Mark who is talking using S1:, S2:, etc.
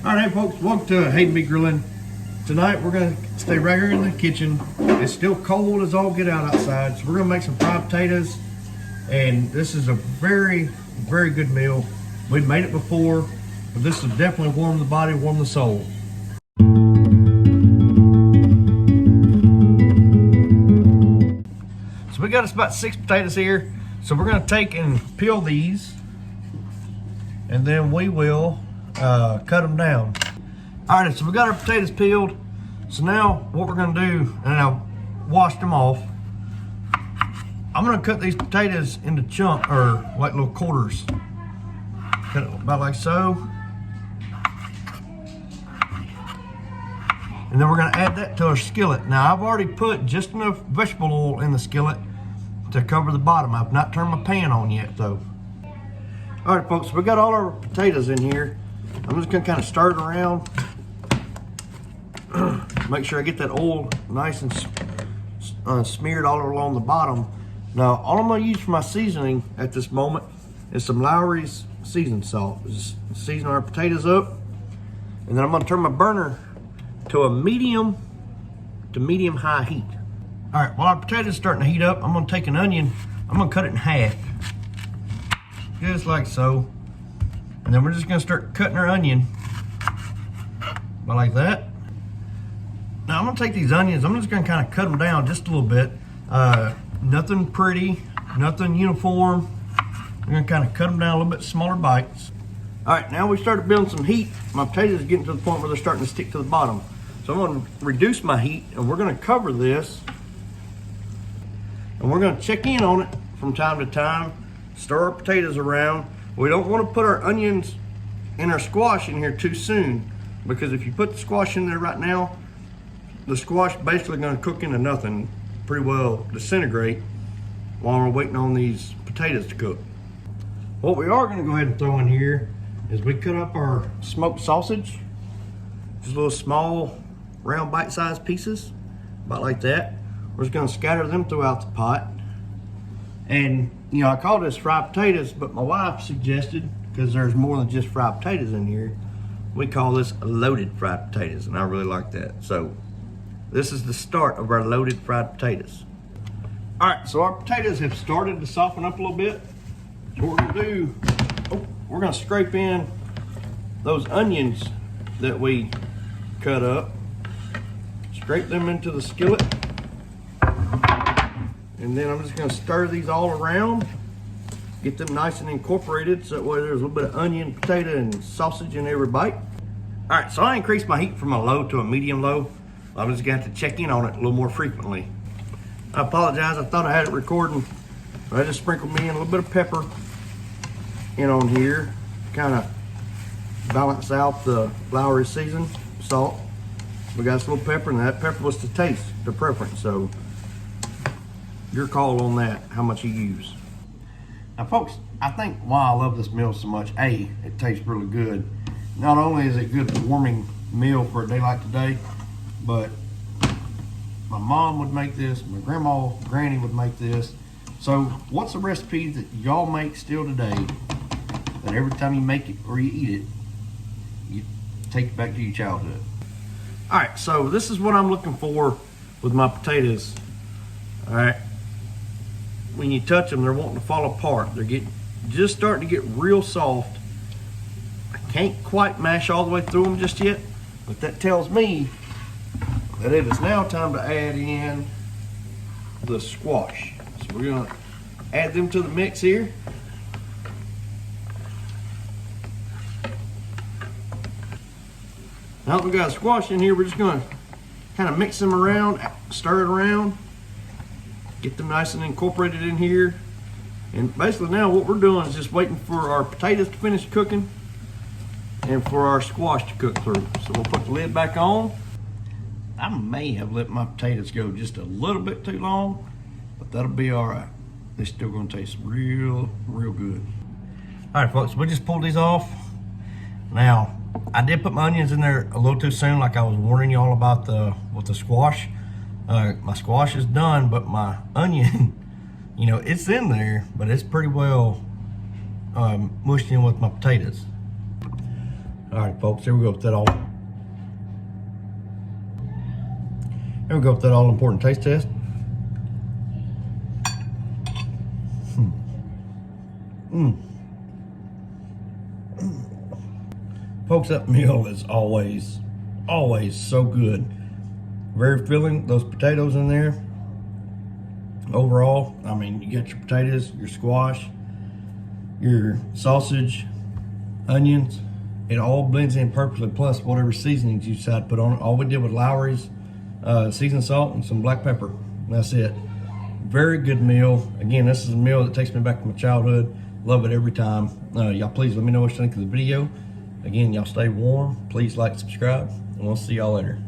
S1: All right, folks, welcome to Hayden B Grilling. Tonight we're gonna stay right here in the kitchen. It's still cold as all get out outside, so we're gonna make some fried potatoes. And this is a very, very good meal. We've made it before, but this will definitely warm the body, warm the soul. So we got us about 6 potatoes here. So we're gonna take and peel these, and then we will cut them down. All right, so we got our potatoes peeled. So now what we're gonna do, and I've washed them off, I'm gonna cut these potatoes into chunks, or like little quarters. Cut it about like so. And then we're gonna add that to our skillet. Now I've already put just enough vegetable oil in the skillet to cover the bottom. I've not turned my pan on yet though. All right, folks, we got all our potatoes in here. I'm just gonna kind of stir it around. Make sure I get that oil nice and smeared all along the bottom. Now, all I'm gonna use for my seasoning at this moment is some Lawrys seasoned salt. Just season our potatoes up, and then I'm gonna turn my burner to a medium to medium high heat. All right, while our potatoes starting to heat up, I'm gonna take an onion, I'm gonna cut it in half, just like so. And then we're just gonna start cutting our onion, about like that. Now I'm gonna take these onions, I'm just gonna kind of cut them down just a little bit. Nothing pretty, nothing uniform. We're gonna kind of cut them down a little bit smaller bites. All right, now we started building some heat. My potatoes are getting to the point where they're starting to stick to the bottom. So I'm gonna reduce my heat, and we're gonna cover this. And we're gonna check in on it from time to time, stir our potatoes around. We don't wanna put our onions and our squash in here too soon, because if you put the squash in there right now, the squash basically gonna cook into nothing, pretty well disintegrate while we're waiting on these potatoes to cook. What we are gonna go ahead and throw in here is we cut up our smoked sausage, just little small round bite-sized pieces, about like that. We're just gonna scatter them throughout the pot. And you know, I call this fried potatoes, but my wife suggested, because there's more than just fried potatoes in here, we call this loaded fried potatoes, and I really like that. So this is the start of our loaded fried potatoes. All right, so our potatoes have started to soften up a little bit. So what we're gonna do, we're gonna scrape in those onions that we cut up, scrape them into the skillet, and then I'm just gonna stir these all around, get them nice and incorporated so that way there's a little bit of onion, potato, and sausage in every bite. All right, so I increased my heat from a low to a medium low. I'm just gonna have to check in on it a little more frequently. I apologize, I thought I had it recording, but I just sprinkled me in a little bit of pepper in on here, kind of balance out the Lawrys seasoned salt. We got some little pepper, and that pepper was to taste, the preference, so your call on that, how much you use. Now folks, I think why I love this meal so much, A, it tastes really good. Not only is it a good warming meal for a day like today, but my mom would make this, my grandma, granny would make this. So what's a recipe that y'all make still today that every time you make it or you eat it, you take it back to your childhood? All right, so this is what I'm looking for with my potatoes. All right, when you touch them, they're wanting to fall apart. They're just starting to get real soft. I can't quite mash all the way through them just yet, but that tells me that it is now time to add in the squash. So we're gonna add them to the mix here. Now that we got squash in here, we're just gonna kind of mix them around, stir it around, get them nice and incorporated in here. And basically now what we're doing is just waiting for our potatoes to finish cooking and for our squash to cook through. So we'll put the lid back on. I may have let my potatoes go just a little bit too long, but that'll be all right. They're still gonna taste real, real good. All right, folks, we just pulled these off. Now, I did put my onions in there a little too soon, like I was warning y'all about with the squash. My squash is done, but my onion, you know, it's in there, but it's pretty well mushed in with my potatoes. All right, folks, here we go with that all. Here we go with that all important taste test. Folks, that meal is always so good. Very filling, those potatoes in there. Overall, I mean, you got your potatoes, your squash, your sausage, onions. It all blends in perfectly, plus whatever seasonings you decide to put on it. All we did with Lawrys, seasoned salt and some black pepper. That's it. Very good meal. Again, this is a meal that takes me back to my childhood. Love it every time. Y'all please let me know what you think of the video. Again, y'all stay warm. Please like, subscribe, and we'll see y'all later.